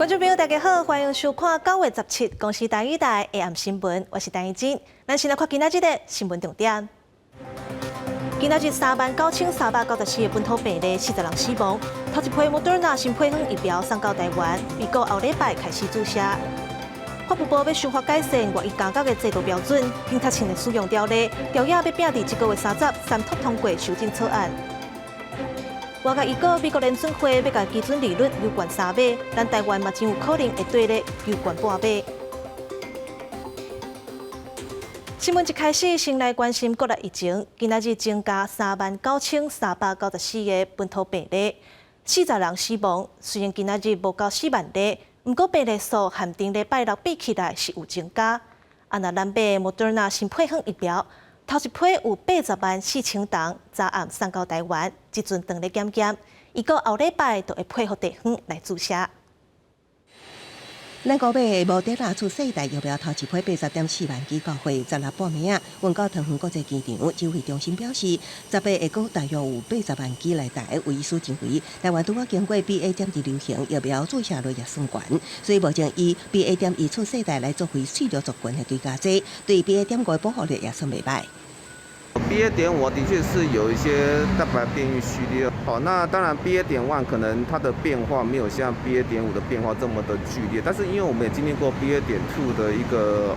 观众朋友，大家好，欢迎收看9月17公视台语台下暗新闻，我是陈怡真。咱先来看今仔日的新闻重点。今仔日39394个本土病例，40人死亡。头一批莫德纳新配方疫苗送到台湾，美国后礼拜开始注射。发布部要修法改善外溢加价的制度标准，并读清的使用条例，条约要并伫这个月30三读通过修正草案。外界预告美国联准会要甲基准利率由悬3码，咱台湾嘛真有可能会对咧由悬半码。新闻一开始，先来关心国内疫情。今仔日增加39394个本土病例，40人死亡。虽然今仔日无到4万例，不过病例数和顶礼拜六比起来是有增加。那咱买莫德纳新配方疫苗。头一批有804000吨，早暗送到台湾，即阵等咧检验，伊个后礼拜就会配合地方来注射。咱国买的莫德纳次世代疫苗头一批80.4万剂到货16半暝啊！文高桃园国际机场指挥中心表示，10月下个大约有80万剂来台，为医师认为台湾拄好经过 BA.2 流行，疫苗注射率也算悬，所以目前以 BA.1 次世代来作为续流族群的对家剂，对 BA.5 的保护力也算袂歹。BA.5的确是有一些蛋白变异序列，好，那当然 BA.1 可能它的变化没有像 BA.5 的变化这么的剧烈，但是因为我们也经历过 BA.2 的一个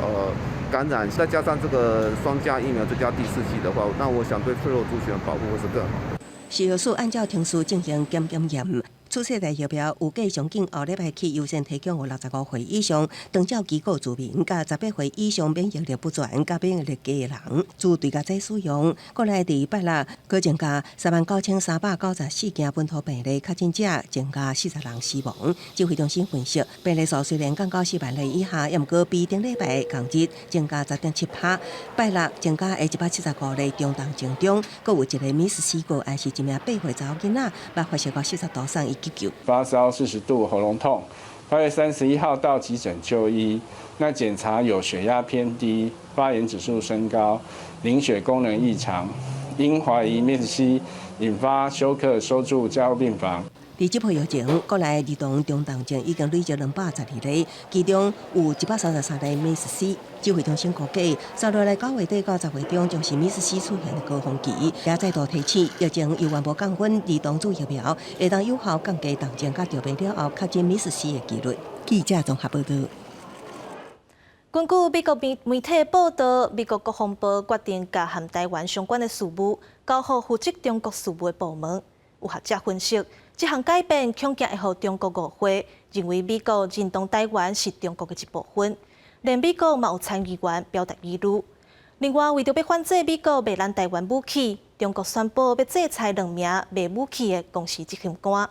感染，再加上这个双价疫苗，再加第4剂的话，那我想对脆弱族群的保护会是更好的。食药署按照程序进行检验。次世代疫苗有计上紧后礼拜起优先提供有65岁以上、长照机构住民、甲18岁以上免疫力不全、甲免疫力低的人，自对家剂使用。国内第拜六，搁增加39394件本土病例确诊者，增加40人死亡。指挥中心分析，病例数虽然降到4万例以下，也毋过比顶礼拜同日增加10.7%。拜六增加的175例中重症中，搁有一个米斯西个案是一名8岁查某囡仔，目发烧到40度上急救，发烧40度，喉咙痛。8月31号到急诊就医，那检查有血压偏低、发炎指数升高、凝血功能异常，因怀疑 MIS-C 引发休克收住加护病房。伫即批疫情，国内儿童中重症已经累积212例，其中有133例 MIS-C。指挥中心估计，3月来9月底到10月中，将是 MIS-C 出现的高峰期，也再度提醒，疫情由原无降温，儿童注疫苗会当有效降低重症甲着病了后确诊 MIS-C 的几率。记者综合报道。根据美国媒体报道，美国国防部决定甲和台湾相关的事务交予负责中国事务的部门。有学者分析，这项改变恐惊会互中国误会，认为美国认同台湾是中国的一部分，连美国嘛有参议员表达疑虑。另外，为着要反制美国卖咱台湾武器，中国宣布要制裁2名卖武器的公司执行官。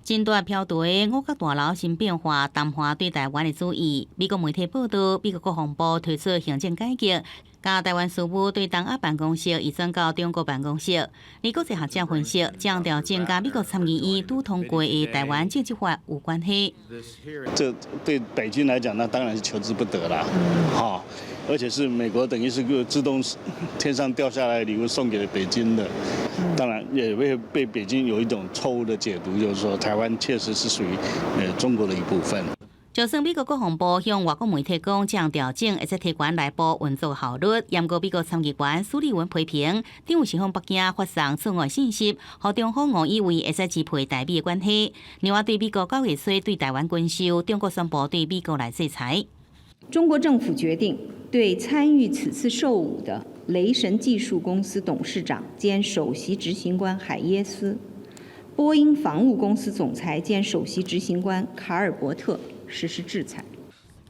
针对飘台五角大楼新变化，淡化对台湾的注意。美国媒体报道，美国国防部推出行政改革，甲台湾事务对东亚办公室移转到中国办公室。而国际学者分析，强调增加美国参议院都通过的台湾政治法有关系。这对北京来讲，那当然是求之不得啦，而且是美国等于是个自动天上掉下来的礼物送给了北京的，当然也会被北京有一种错误的解读，就是说台湾确实是属于中国的一部分。就算美国国防部向外国媒体讲，这样调整会使提高内部运作效率，不过美国参议员苏利文批评，政府是向北京发送错误信息，和中方误以为会使支配台美的关系。另外，对美国9月初对台湾军售，中国宣布对美国来制裁。中国政府决定对参与此次售武的雷神技术公司董事长兼首席执行官海耶斯、波音防务公司总裁兼首席执行官卡尔伯特实施制裁。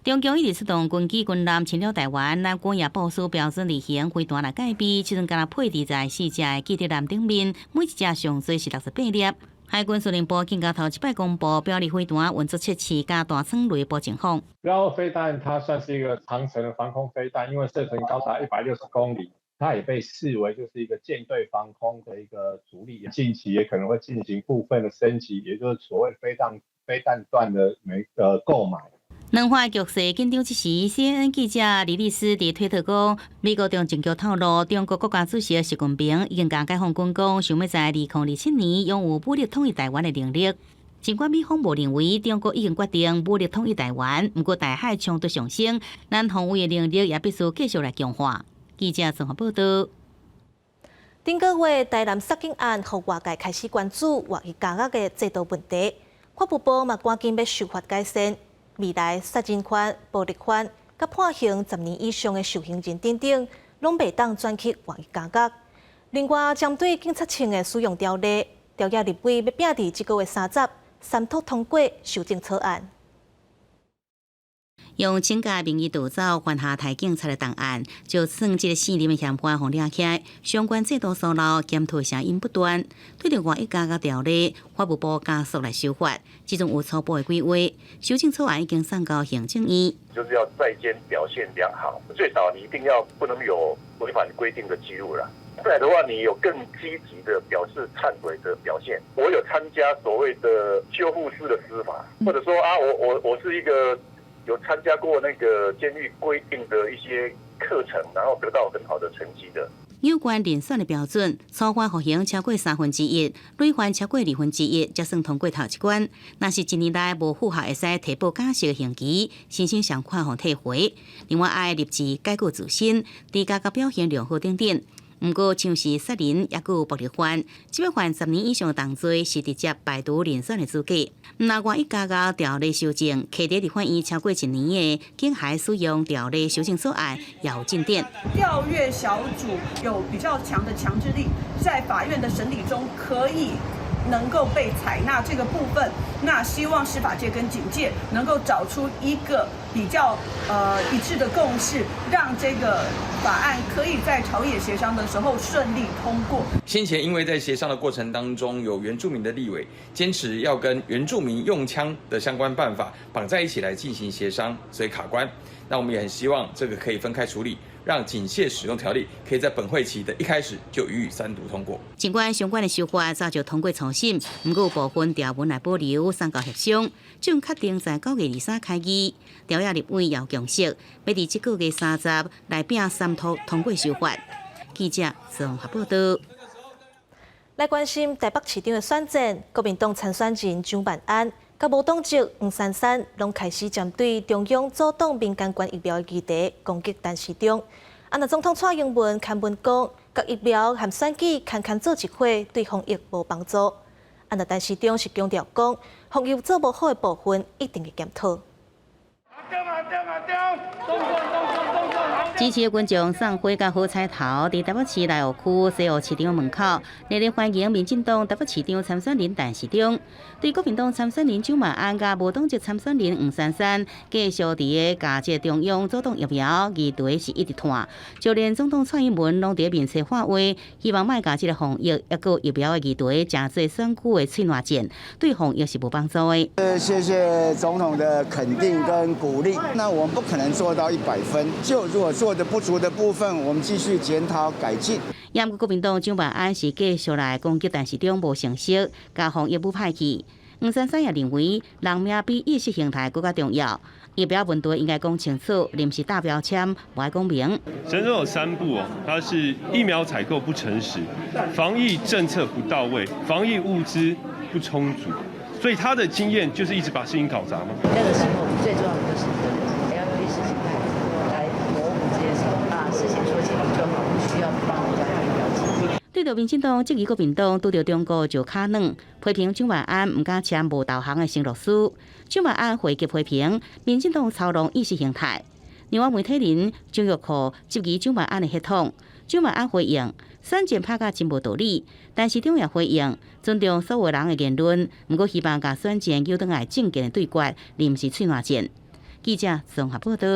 中共一直出动军机军舰侵略台湾，咱国也部署标准例行飞弹来戒备，即阵敢若配置在4只的机电舰顶面，每一只上最是68粒。海军司令部更加头一摆公布标离飞弹运作测试加大层雷波情况。标飞弹它算是一个长程的防空飞弹，因为射程高达160公里，它也被视为就是一个舰队防空的一个主力。近期也可能会进行部分的升级，也就是所谓飞弹段的购买。两化局势紧张之时 ，CNN 记者李丽斯伫推特讲，美国中情局透露，中国国家主席习近平已经甲解放军讲，想要在2027年拥有武力统一台湾的能力。尽管美方无认为中国已经决定武力统一台湾，不过台海冲突上升，咱防卫的能力也必须继续来强化。记者综合报道。顶个月，台南杀警案，互外界开始关注外役加压的制度问题。法务部嘛赶紧要修法改善，未来杀人犯、暴力犯、甲判刑10年以上的受刑人等等，拢袂当转去外役加压。另外，针对警察证的使用条例，朝野立委要拼伫这个月30三读通过修正草案。用请假名义盗走犯下台警察的档案，就算这个4年的嫌犯互抓起来，相关制度疏漏，检讨声音不断。对着外役加压条例，法务部加速来修法，其中有初步的规划。修正草案已经送到行政院，就是要在监表现良好，最少你一定要不能有违反规定的记录了。再来的话，你有更积极的表示忏悔的表现。我有参加所谓的修复式的司法，或者说啊，我是一个有参加过那个监狱规定的一些课程，然后得到很好的成绩的。有关遴选的标准，初犯服刑超过1/3，累犯超过1/2，才算通过头一关。若是1年内无符合，会使提报假释的刑期，申请上款互退回。另外，爱立即解雇自新，低价甲表现良好等等。不过，像是杀人也有暴力犯，即要犯10年以上的重罪，是直接排除遴选的资格。那外役加压条例修正，起伫立法院超过1年的警械使用条例修正草案也有进展。调阅小组有比较强的强制力，在法院的审理中可以能够被采纳这个部分。那希望司法界跟警界能够找出一个比较一致的共识，让这个法案可以在朝野协商的时候顺利通过。先前因为在协商的过程当中，有原住民的立委坚持要跟原住民用枪的相关办法绑在一起来进行协商，所以卡关。那我们也很希望这个可以分开处理，让警械使用条例可以在本会期的一开始就予以3读通过。尽管相关的修法早就通过初审，不过有部分条文来保留送到协商，最终确定在9月23开议。朝野立委也有共识，要伫这个月30来拼3读通过修法。记者综合报道。来关心台北市长的选战，国民党参选人蒋万安、甲无党籍黄珊珊，拢开始针对中央阻挡民间管疫苗的议题攻击陈市长。那总统蔡英文刊文讲，甲疫苗和选举牵做一伙，对防疫无帮助。那陈市长是强调讲，防疫做无好的部分，一定会检讨。支持的群众送花甲好彩头，伫台北市内湖区西湖市场门口，热烈欢迎民进党台北市长参选人陈时中。对国民党参选人蒋万安甲无党籍参选人黄珊珊，继续伫个假借中央阻挡疫苗议题是一直拖，就连总统蔡英文拢伫面前发话，希望卖甲这个防疫抑个疫苗的议题，真侪选举的喙烂箭，对防疫是无帮助的。谢谢总统的肯定跟鼓励。那我们不可能做到100分，就如果做的不足的部分，我们继续检讨改进。不过国民党蒋万安是继续来攻击陈市长无成绩，甲防疫不派去。黄珊珊也认为，人命比意识形态更加重要。疫苗问题应该讲清楚，临时大标签不爱讲明。陈总有3步哦，它是疫苗采购不诚实，防疫政策不到位，防疫物资不充足，所以他的经验就是一直把事情搞砸嘛。那个时候最重要的就是不要用意识形态来模糊这件事，把事情说清楚就好，不需要帮人家打疫苗剂。对着民进党质疑国民党拄着中国就卡软，批评蒋万安唔敢签无导航的承诺书。蒋万安回击批评民进党操弄意识形态。另外媒体人张玉库质疑蒋万安的系统，蒋万安回应选战拍甲真无道理，但市长也回应尊重所有人的言论，不过希望甲选战又转来正经的对决，而不是喙烂箭。记者综合报道。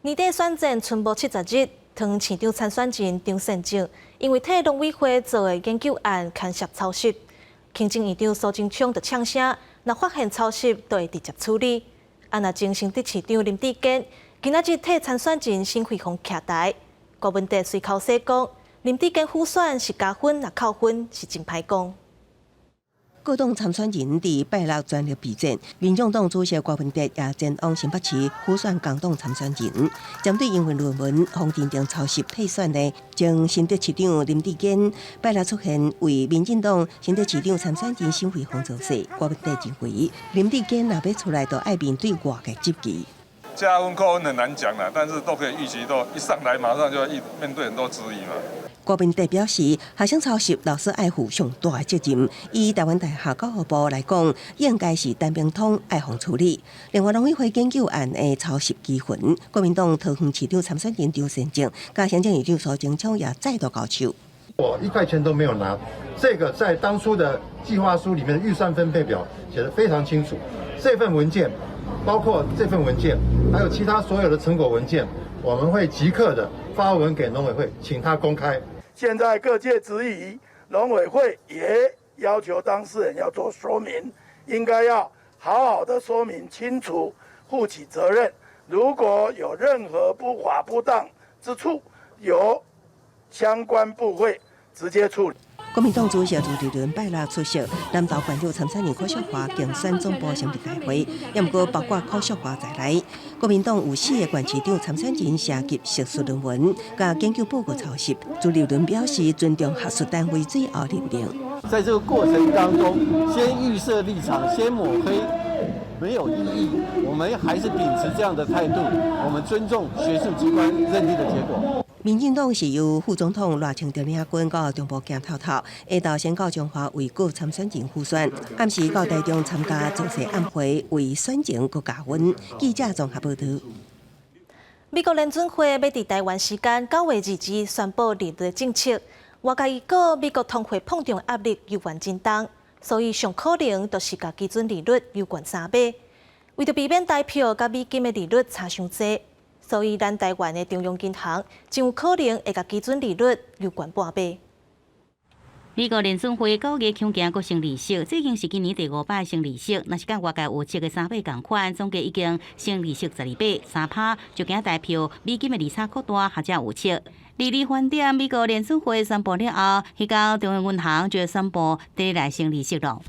年底选战剩无70日。唐市长参选人张善政因为替农委会做的研究案牵涉抄袭，行政院长苏贞昌就呛声，若发现抄袭，就会直接处理。若前新竹市长林志坚今仔日替参选人辛惠红徛台，郭文哲随口说讲，林志坚辅选是加分，若扣分是真歹讲。各党参选人伫拜六全力备战，民众党主席郭文哲也前往新北市辅选工党参选人。针对英文论文黄တင်定抄袭退选的前新竹市长林智坚，拜六出现为民进党新竹市长参选人选会方造势。郭文哲认为，林智坚若要出来，就爱面对外界质疑。加分扣分很难讲啦，但是都可以预期到一上来马上就要面对很多质疑嘛。郭文哲表示，学生抄袭老师爱负上大的责任。以台湾大学教育部来讲，应该是单边通爱防处理。另外，农委会研究案的抄袭基分，国民党桃园市长参选人张善政、加行政院长苏贞昌也再度高手。我1块钱都没有拿，这个在当初的计划书里面的预算分配表写得非常清楚。这份文件，包括这份文件，还有其他所有的成果文件，我们会即刻的发文给农委会，请他公开。现在各界质疑，农委会也要求当事人要做说明，应该要好好的说明清楚，负起责任。如果有任何不法不当之处，由相关部会直接处理。国民党主席朱立伦拜六出席南投县长参选人柯淑华竞选总部成立大会，也毋过包括柯淑华在内，国民党有4个县市长参选人涉及学术论文、甲研究报告抄袭。朱立伦表示尊重学术单位最后认定。在这个过程当中，先预设立场，先抹黑，没有意义。我们还是秉持这样的态度，我们尊重学术机关认定的结果。民进党是由副总统赖清德领军到中部行透透，下昼先到中华为各参选人辅选，暗时到台中参加造势晚会，为选情搁加温。记者综合报道。美国联准会要伫台湾时间9月2日宣布利率政策，外界预估美国通货膨胀压力有关震荡，所以上可能就是甲基准利率有关3倍。为着避免台票甲美金的利率差伤济。所以，咱台湾的中央银行真有可能会甲基准利率有关半倍。美国联准会9月恐惊阁升利息，这已经是今年第5摆升利息。若是甲外界预测的3倍同款，总计已经升利息12倍，3%就惊台票美金的利差扩大，或者有测。利率翻点，美国联准会宣布了后，迄个中央银行就宣布第来升利息了。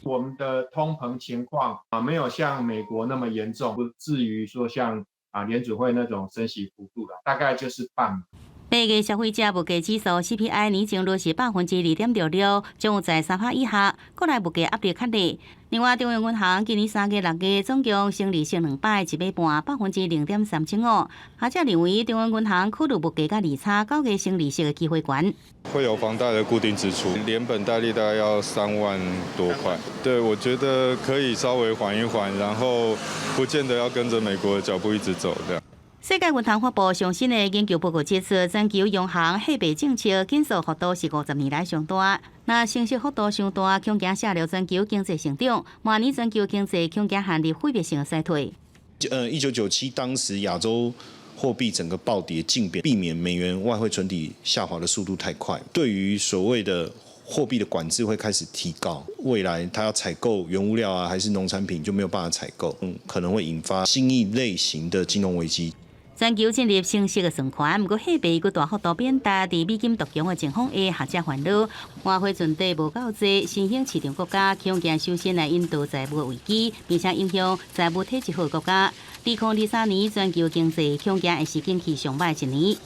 我们的通膨情况没有像美国那么严重，不至于说像联准会那种升息幅度了，大概就是半。8月消费者物价指数 CPI 年前落是2.66%，将有在3%以下，国内物价压力较大。另外，中央银行今年3月、6月总共升利息2摆，1码半0.375%。学者认为，中央银行考虑物价甲利差9月升利息的机会悬。会有房贷的固定支出，连本带利大概要3万多块。对，我觉得可以稍微缓一缓，然后不见得要跟着美国的脚步一直走这样。世界银行发布上新的研究报告指出，全球央行货币政策紧缩幅度是50年来上大。那升息幅度上大，恐惊下流全球经济成长，明年全球经济恐惊陷入毁灭性的衰退。1997当时亚洲货币整个暴跌竞贬，避免美元外汇存底下滑的速度太快，对于所谓的货币的管制会开始提高，未来它要采购原物料啊，还是农产品就没有办法采购，可能会引发新一类型的金融危机。全球进入升息的循环，不过货币佫大幅度贬值，伫美金独强的情况下，学者烦恼外汇存底无够多，新兴市场国家恐惊首先来引导债务危机，并且影响债务体制好的国家。2023年全球经济恐惊会是景气上歹一年。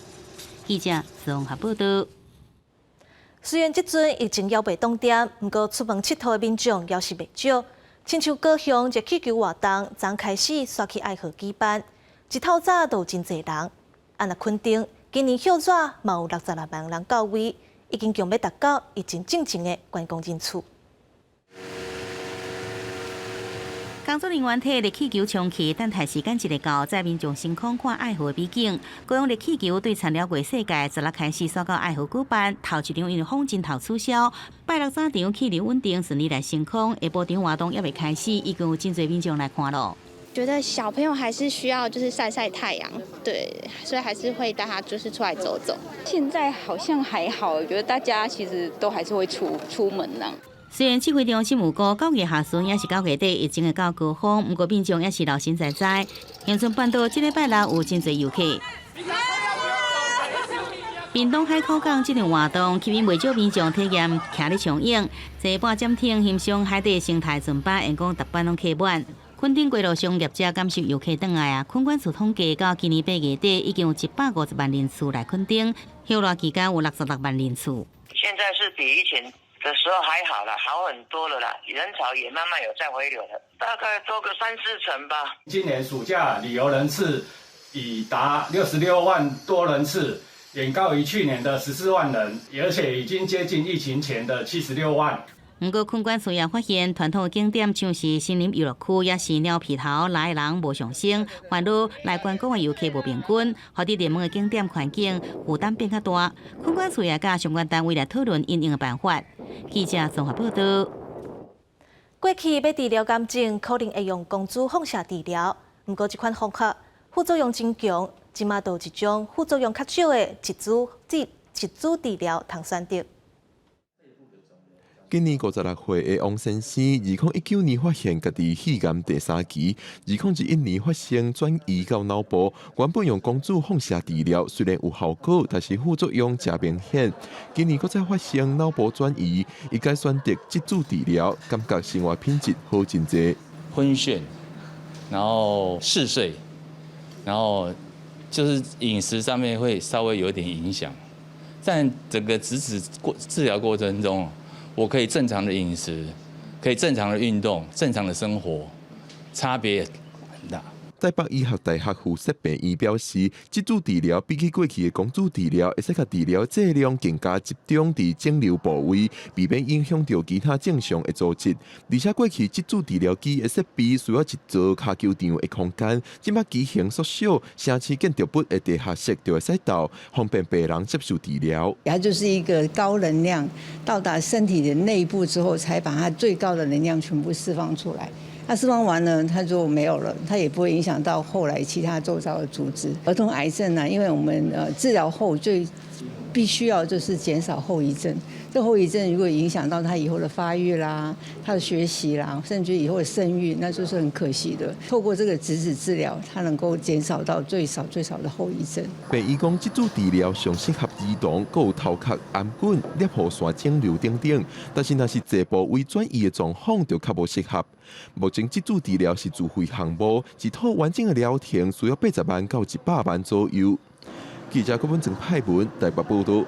记者综合报道。虽然即阵疫情还未冻点，不过出门佚佗的民众也是未少。亲像高雄热气球活动，昨开始刷起爱河举办。一透早就有真侪人，那垦丁今年hiệu纸嘛有66万人到位，已经强要达到疫情正常的观光人次。工作人员替热气球冲起，等待时间一个到，在民众星空看爱河的美景。高雄热气球对参了过世界16开始刷到爱河举办，头一场因为风真头取消。拜六早场气流稳定，顺利来星空，下晡场活动也未开始，已经有真侪民众来看咯。觉得小朋友还是需要就是晒晒太阳，对，所以还是会带他就是出来走走。现在好像还好，我觉得大家其实都还是会出门呢。虽然指挥中心有讲9月下旬也是9月底疫情会到高峰，不过民众也是老神在在。恒春半岛这礼拜六有真侪游客。屏东海口港这场活动吸引未少民众体验徛咧长影，坐半暂停欣赏海底生态船巴，员工逐班拢客满。垦丁归路商业者感受游客转来啊！垦管处统计到今年8月底，已经有150万人次来垦丁，休热期间有66万人次。现在是比以前的时候还好了，好很多了啦，人潮也慢慢有在回流了，大概多个3-4成吧。今年暑假旅游人次已达66万多人次，远高于去年的14万人，而且已经接近疫情前的76万。不过，垦管处也发现，传统景点像是森林游乐区，也是鸟皮头来的人无上升，反而来观光的游客无平均，使得热门的景点环境负担变较大。垦管处也甲相关单位来讨论因应的办法。记者综合报道。过去要治疗癌症，可能会用光子放射治疗，不过这款方法副作用真强，即马有一种副作用较少的质子治疗通选择。今年56岁的王先生，2019年发现家己肺癌第3期，2021年发生转移到脑部。原本用光子放射治疗虽然有效果，但是副作用真明显。今年再发生脑部转移，伊该选择质子治疗，感觉生活品质好真侪。昏眩，然后嗜睡，然后就是饮食上面会稍微有点影响。在整个治疗过程中，我可以正常的饮食，可以正常的运动，正常的生活，差别很大。台北医学大学附设病院表示，质子治疗比起过去的光子治疗，会使甲治疗剂量更加集中伫肿瘤部位，避免影响到其他正常的组织。而且过去质子治疗机的设备需要一座骹球场的空间，即摆机型缩小，城市建筑物的地下室就会使到，方便病人接受治疗。它就是一个高能量到达身体的内部之后，才把它最高的能量全部释放出来。它释放完了，它就没有了，它也不会影响到后来其他周遭的组织。儿童癌症呢，因为我们治疗后必须要就是减少后遗症。这后遗症如果影响到他以后的发育啦、他的学习啦，甚至以后的生育，那就是很可惜的。透过这个质子治疗，它能够减少到最少的后遗症。病医讲质子治疗上适合儿童，还有头壳、癌菌、裂喉腺肿瘤等等。但是若是这部位转移的状况，就较无适合。目前质子治疗是自费项目，一套完整的疗程需要80万到100万左右。记者郭文正派文台北报道。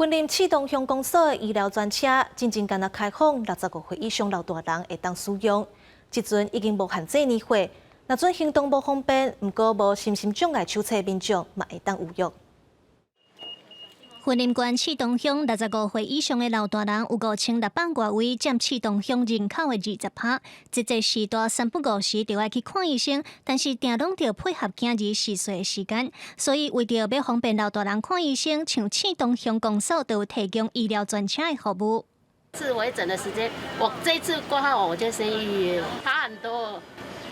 云林启东乡公所的医疗专车，真正敢若开放65岁以上老大人会当使用。即阵已经无限制年岁，若准行动无方便，毋过无心身障碍手册的民众嘛会当有用。云林县启东乡65岁以上的老大人有5600多位，占启东乡人口的20%。即个时段3不5时就要去看医生，但是定拢要配合囝儿4岁的时间，所以为着要方便老大人看医生，像启东乡公所都有提供医疗专车的服务。是回诊的时间，我这一次挂号我就先预约，差很多。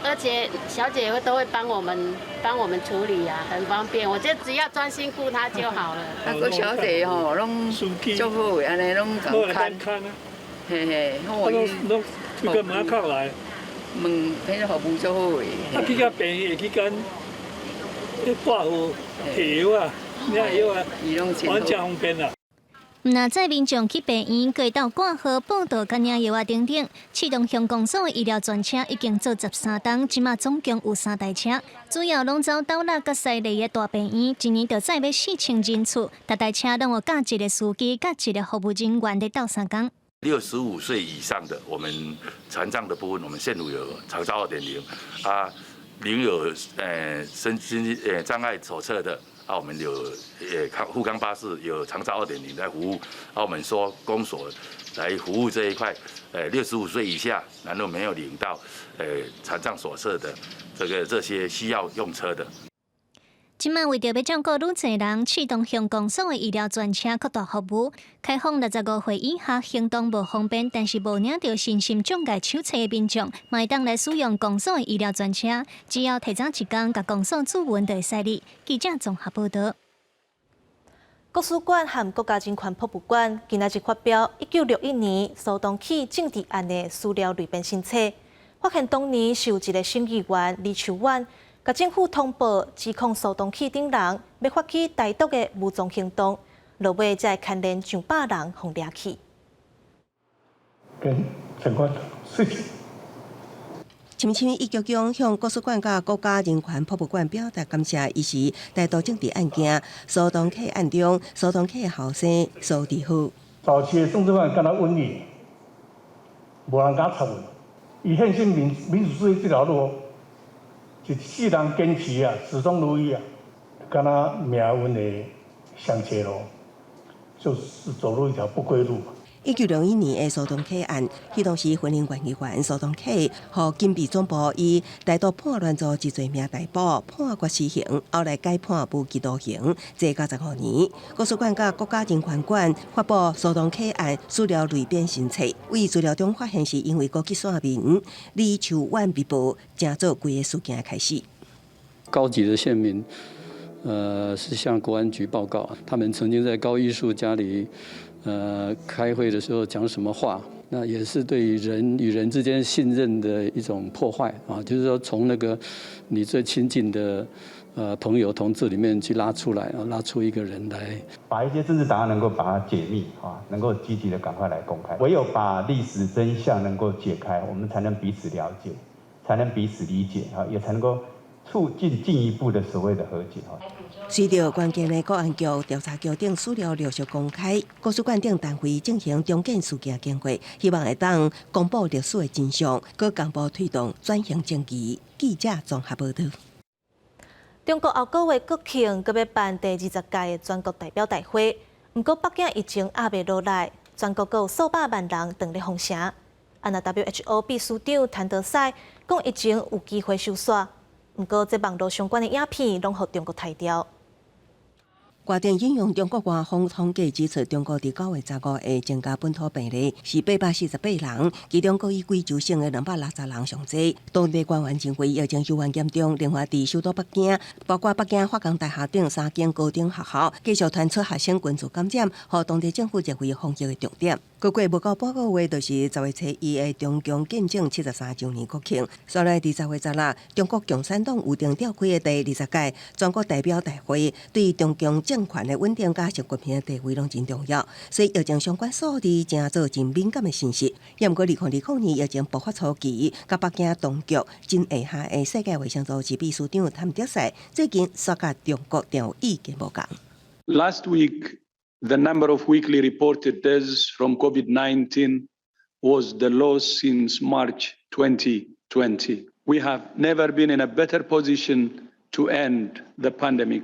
而且小姐都会帮我们处理啊，很方便。我就只要专心顾她就好了。个小姐吼，拢足好个，安尼拢共看，嘿嘿，我拢去个马靠来，问迄个服务足好个。啊，去甲病院会去跟去挂号摕药啊，领药啊，完全方便啦。那在民众去病院、过到挂号、报到、甲领药啊等等，启东乡公所的医疗专车已经做13档，即马总共有3台车，主要拢走斗六甲西里的大病院，一年就载要4000人次，每台车拢有加一个司机、加一个服务人员在斗3工。65岁以上的，我们残障的部分，我们现有长照2.0啊，领有身心障碍手册的。啊，我们有富冈巴士有长照2.0来服务，啊，我们说公所来服务这一块，65岁以下，然后没有领到残障手册的这些需要用车的。今麦为着要照顾愈侪人，启东乡公所的医疗专车扩大服务，开放65岁以下行动无方便，但是无领到身心障碍手册的民众，会当来使用公所的医疗专车，只要提早1天，甲公所注文就会使哩。记者综合报道。国史馆和国家人权博物馆今仔日发表1961年苏东起政治案的史料类编新册，发现当年是有一个省议员李秋婉。甲政府通报指控苏东起等人要发起台独的武装行动，落尾才牵连上百人互掠去。跟相关事情。深深一局长向国术馆甲国家人权博物馆表达感谢，伊是台独政治案件苏东启案中苏东启的后生苏志虎。早期的政治犯敢若瘟疫，无人敢插问。伊献身民主主义这条路，一世人坚持啊，始终如一啊，敢若命运的相切路，就是走入一条不归路。1961年的苏东启案，迄当时婚姻管理员苏东启，互金币总部以台独叛乱罪一罪名逮捕，判决死刑，后来改判无期徒刑，坐95年。国术馆甲国家人权馆发布苏东启案资料类编新册，为资料中发现是因为国际线民李秋婉被捕，正做规个事件开始。高级的县民，是向国安局报告，他们曾经在高艺术家里。开会的时候讲什么话，那也是对人与人之间信任的一种破坏啊！就是说，从那个你最亲近的朋友、同志里面去拉出来，拉出一个人来，把一些政治档案能够把它解密啊，能够积极的赶快来公开。唯有把历史真相能够解开，我们才能彼此了解，才能彼此理解啊，也才能够促进进一步的所谓的和解啊。随着关键的国安局、调查局等资料陆续公开，国术馆等单位进行重建事件经过，希望会当公布历史的真相，搁公布推动转型正义。记者综合报道。中国后个月国庆搁要办第20届的全国代表大会，不过北京疫情还未落来，全国有数百万人等咧封城。按那 WHO 秘书长谭德赛讲，疫情有机会收煞，不过这网络相关的影片拢互中国抬掉。外电引用中国官方统计指出，中国伫9月15日增加本土病例是848人，其中各以贵州省的260人上济。当地官员认为疫情愈演严重，另外伫首都北京，包括北京化工大学等3间高中学校，继续传出学生群组感染，和当地政府认为防疫的重点。过无到半个月，就是10月初1的中共建政73周年国庆。所来伫10月16日，中国共产党预定召开的第20届全国代表大会，对中共政权的稳定甲习近平的地位拢真重要。所以疫情相关数字正做真敏感的信息。不过2020年疫情爆发初期，甲北京当局真下下的世界卫生组织秘书长谭德赛最近说甲中国有意见无共。Last week. The number of weekly reported deaths from COVID-19 was the lowest since March 2020. We have never been in a better position to end the pandemic.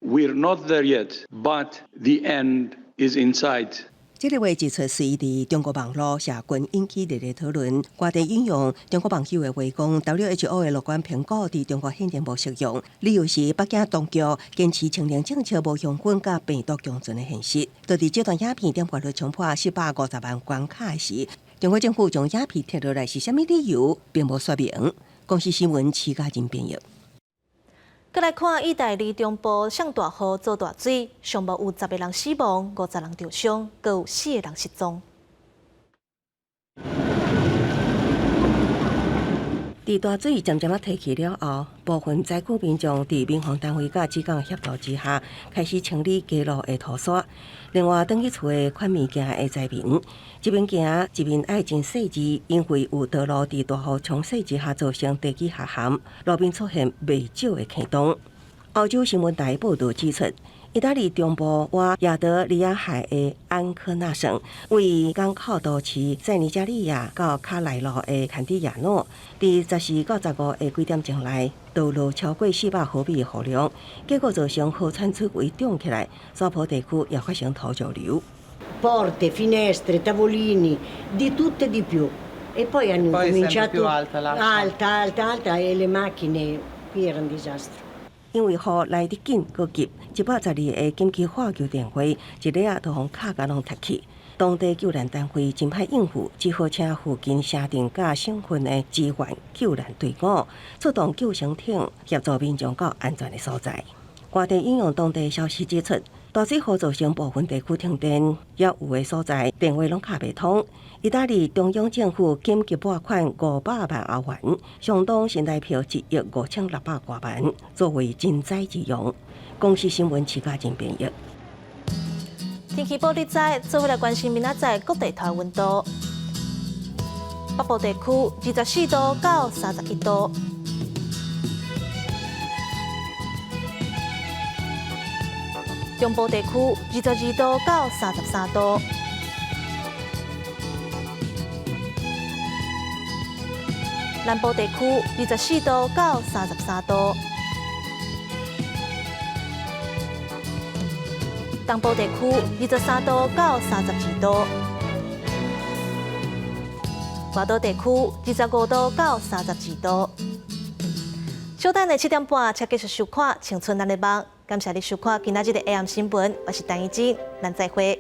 We're not there yet, but the end is in sight. 这个月指出，随伫中国网络社群引起热烈讨论。外电引用中国网友的话讲 ，WHO 的乐观评估伫中国显然无适用，理由是北京当局坚持清零政策无相关甲病毒共存的现实。就伫这段影片点击率冲破150万关卡时，中国政府将影片摕落来是甚物理由，并无说明。公司新闻徐家仁编译。再来看意大利中部上大雨遭大水，上目有10个人死亡，50人受伤，各有4个人失踪。伫大水渐渐退去了后，部分灾区民众伫民防单位甲职工协助之下，开始清理街路的土沙。另外，等去厝的款物件的灾民，一边行一边爱真细致，因为有道路伫大雨冲洗之下造成地基下陷，路边出现未少的坑洞。欧洲新闻台报道指出，意大利中部哇亚得里亚海的安科纳省，为港口都市塞尼加利亚到卡莱罗的坎蒂亚诺，伫14到15的几点钟内，道路超过400毫米的雨量，结果造成河川水位涨起来，沙坡地区也发生土石流。Porte, finestre, tavolini, di tutto e di più. E poi hanno cominciato alta e le macchine, qui era un disastro. 因为雨来得紧过急，112个紧急化救电话，一日啊都互卡甲拢踢去。当地救援单位真歹应付，只好请附近社镇甲省份的支援救援队伍，出动救生艇协助民众到安全的所在。外地引用当地消息指出，大水后造成部分地区停电，也有的所在电话拢卡袂通。意大利中央政府紧急拨款500万欧元，相当新台币1亿5600多万，作为赈灾之用。公司新闻徐家珍编译。天气报你知，做伙来关心明仔载各地台温度。北部地区24度到31度，中部地区22度到33度，南部地区24度到33度，东部地区23度到32度。外岛地区25度到32度。小等下7点半，请继续收看《青春咱的梦》。感谢你收看今仔日的 AM 新闻，我是陈怡珍，咱再会。